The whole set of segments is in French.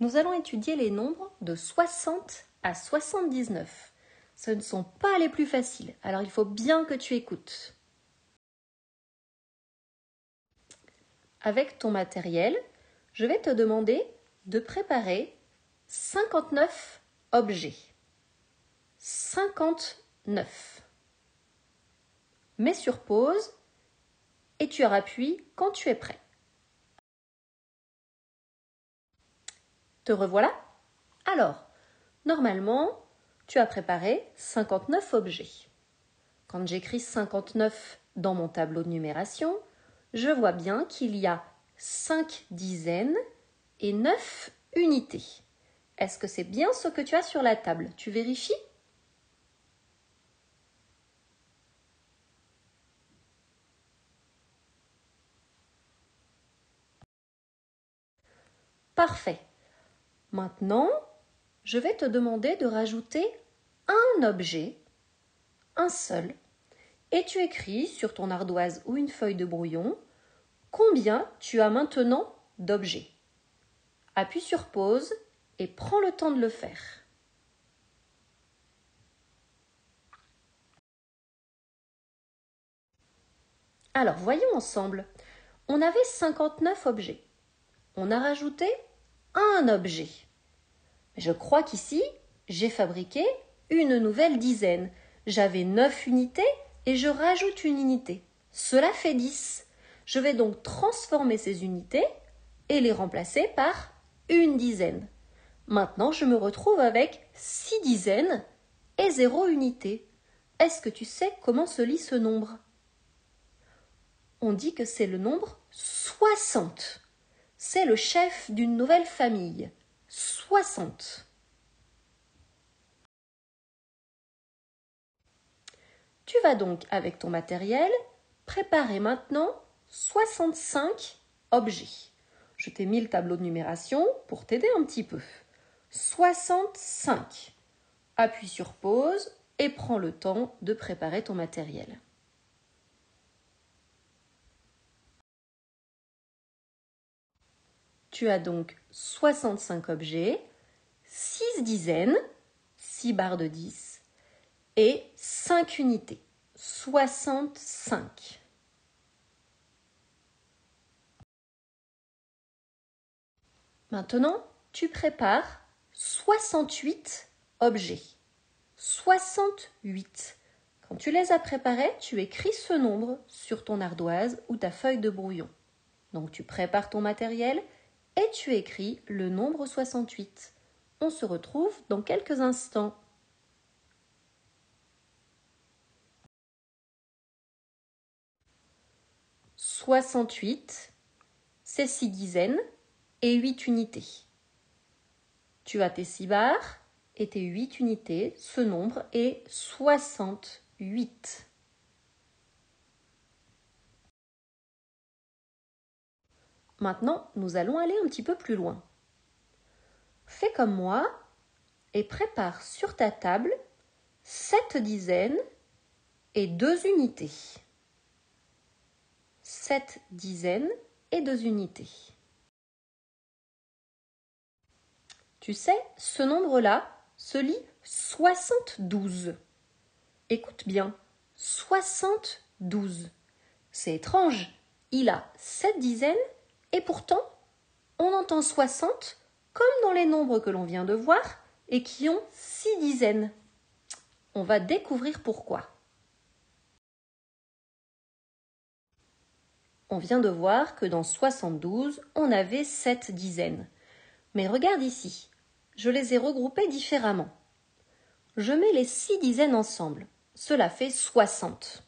Nous allons étudier les nombres de 60 à 79. Ce ne sont pas les plus faciles, alors il faut bien que tu écoutes. Avec ton matériel, je vais te demander de préparer 59 objets. 59. Mets sur pause et tu appuies quand tu es prêt. Te revoilà? Alors, normalement, tu as préparé 59 objets. Quand j'écris 59 dans mon tableau de numération, je vois bien qu'il y a 5 dizaines et 9 unités. Est-ce que c'est bien ce que tu as sur la table? Tu vérifies? Parfait. Maintenant, je vais te demander de rajouter un objet, un seul, et tu écris sur ton ardoise ou une feuille de brouillon combien tu as maintenant d'objets. Appuie sur pause et prends le temps de le faire. Alors, voyons ensemble. On avait 59 objets. On a rajouté un objet. Je crois qu'ici, j'ai fabriqué une nouvelle dizaine. J'avais 9 unités et je rajoute une unité. Cela fait 10. Je vais donc transformer ces unités et les remplacer par une dizaine. Maintenant, je me retrouve avec 6 dizaines et 0 unité. Est-ce que tu sais comment se lit ce nombre? On dit que c'est le nombre 60. C'est le chef d'une nouvelle famille. 60. Tu vas donc, avec ton matériel, préparer maintenant 65 objets. Je t'ai mis le tableau de numération pour t'aider un petit peu. 65. Appuie sur pause et prends le temps de préparer ton matériel. Tu as donc 65 objets, 6 dizaines, 6 barres de 10 et 5 unités, 65. Maintenant, tu prépares 68 objets. 68. Quand tu les as préparés, tu écris ce nombre sur ton ardoise ou ta feuille de brouillon. Donc tu prépares ton matériel et tu écris le nombre 68. On se retrouve dans quelques instants. « 68, c'est 6 dizaines et 8 unités. Tu as tes 6 barres et tes 8 unités. Ce nombre est 68. Maintenant, nous allons aller un petit peu plus loin. Fais comme moi et prépare sur ta table 7 dizaines et 2 unités. 7 dizaines et 2 unités. Tu sais, ce nombre-là se lit 72. Écoute bien, 72. C'est étrange, il a 7 dizaines et pourtant, on entend 60 comme dans les nombres que l'on vient de voir et qui ont 6 dizaines. On va découvrir pourquoi. On vient de voir que dans 72, on avait 7 dizaines. Mais regarde ici, je les ai regroupées différemment. Je mets les 6 dizaines ensemble. Cela fait 60.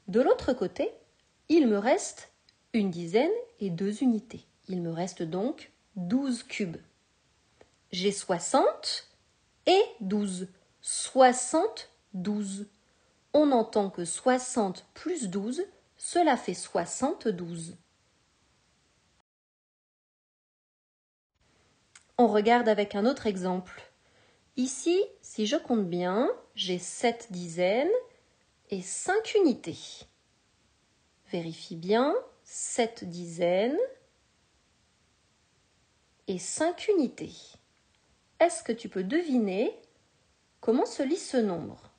De l'autre côté, il me reste une dizaine et 2 unités. Il me reste donc 12 cubes. J'ai 60 et 12. 72. On entend que 60 plus 12, cela fait 72. On regarde avec un autre exemple. Ici, si je compte bien, j'ai 7 dizaines et 5 unités. Vérifie bien, 7 dizaines et 5 unités. Est-ce que tu peux deviner comment se lit ce nombre?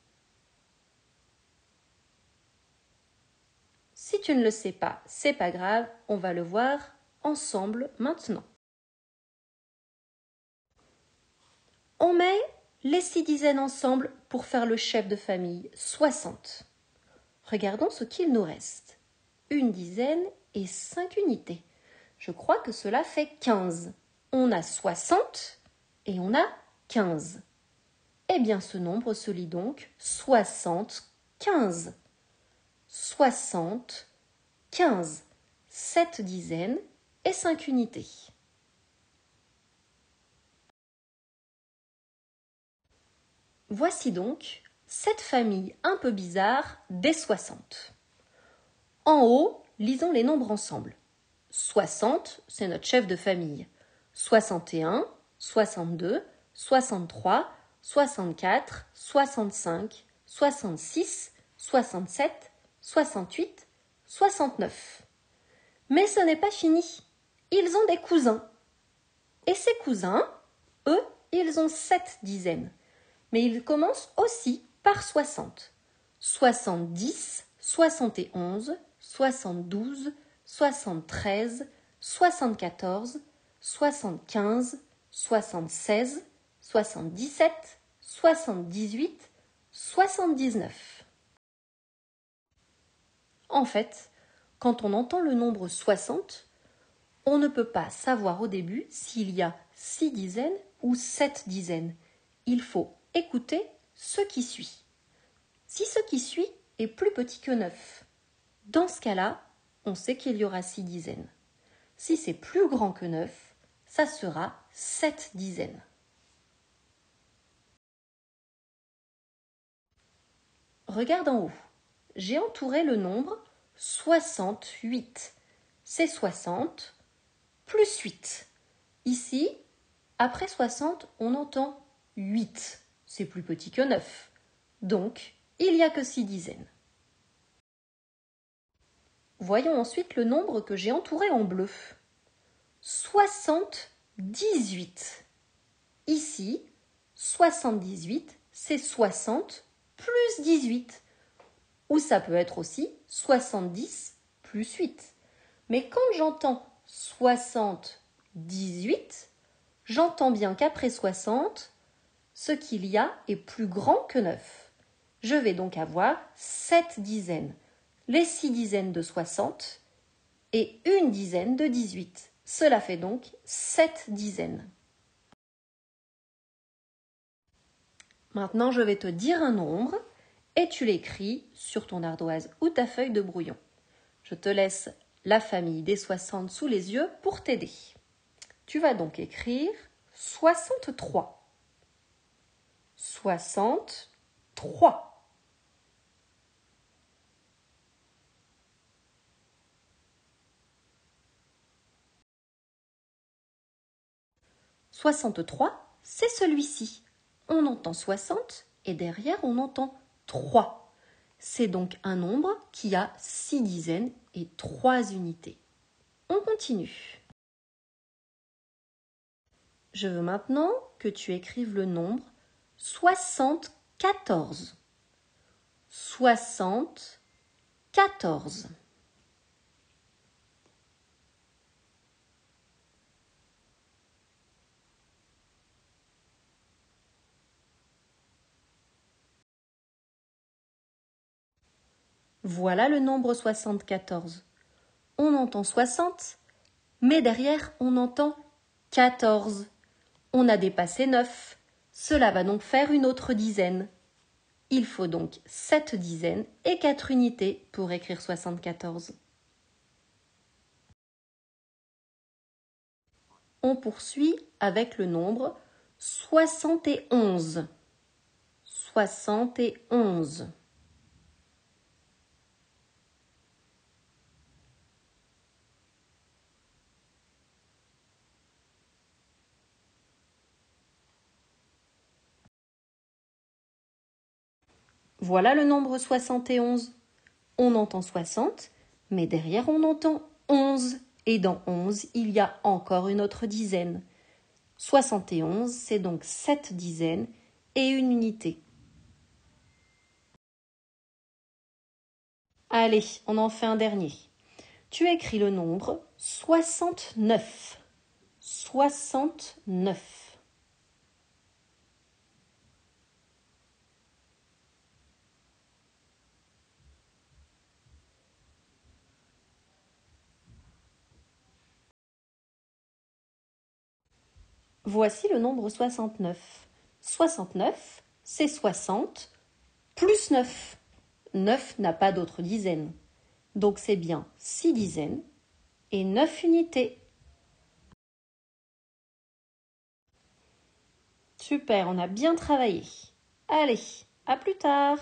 Si tu ne le sais pas, c'est pas grave, on va le voir ensemble maintenant. On met les 6 dizaines ensemble pour faire le chef de famille, 60. Regardons ce qu'il nous reste. Une dizaine et 5 unités. Je crois que cela fait 15. On a 60 et on a 15. Eh bien, ce nombre se lit donc 75. 75. 7 dizaines et 5 unités. Voici donc cette famille un peu bizarre des 60. En haut, lisons les nombres ensemble. 60, c'est notre chef de famille. 61, 62, 63, 64, 65, 66, 67, 68, 69. Mais ce n'est pas fini. Ils ont des cousins. Et ces cousins, eux, ils ont 7 dizaines. Mais ils commencent aussi par 60. 70, 71, 72, 73, 74, 75, 76, 77, 78, 79. En fait, quand on entend le nombre 60, on ne peut pas savoir au début s'il y a 6 dizaines ou 7 dizaines. Il faut écouter ce qui suit. Si ce qui suit est plus petit que 9, dans ce cas-là, on sait qu'il y aura 6 dizaines. Si c'est plus grand que 9, ça sera 7 dizaines. Regarde en haut. J'ai entouré le nombre 68. C'est 60 plus 8. Ici, après 60, on entend 8. C'est plus petit que 9. Donc, il n'y a que 6 dizaines. Voyons ensuite le nombre que j'ai entouré en bleu. 78. Ici, 78, c'est 60 plus 18. Ou ça peut être aussi 70 plus 8. Mais quand j'entends 78, j'entends bien qu'après 60, ce qu'il y a est plus grand que 9. Je vais donc avoir 7 dizaines, les 6 dizaines de 60 et une dizaine de 18. Cela fait donc 7 dizaines. Maintenant, je vais te dire un nombre et tu l'écris sur ton ardoise ou ta feuille de brouillon. Je te laisse la famille des 60 sous les yeux pour t'aider. Tu vas donc écrire 63. 63. 63, c'est celui-ci. On entend 60 et derrière on entend 3. C'est donc un nombre qui a 6 dizaines et 3 unités. On continue. Je veux maintenant que tu écrives le nombre 74. 74. Voilà le nombre 74. On entend 60, mais derrière on entend 14. On a dépassé 9. Cela va donc faire une autre dizaine. Il faut donc 7 dizaines et 4 unités pour écrire 74. On poursuit avec le nombre 71. 71. Voilà le nombre 71. On entend 60, mais derrière on entend 11. Et dans 11, il y a encore une autre dizaine. 71, c'est donc 7 dizaines et une unité. Allez, on en fait un dernier. Tu écris le nombre 69. 69. Voici le nombre 69. 69, c'est 60 plus 9. 9 n'a pas d'autre dizaine. Donc c'est bien 6 dizaines et 9 unités. Super, on a bien travaillé. Allez, à plus tard.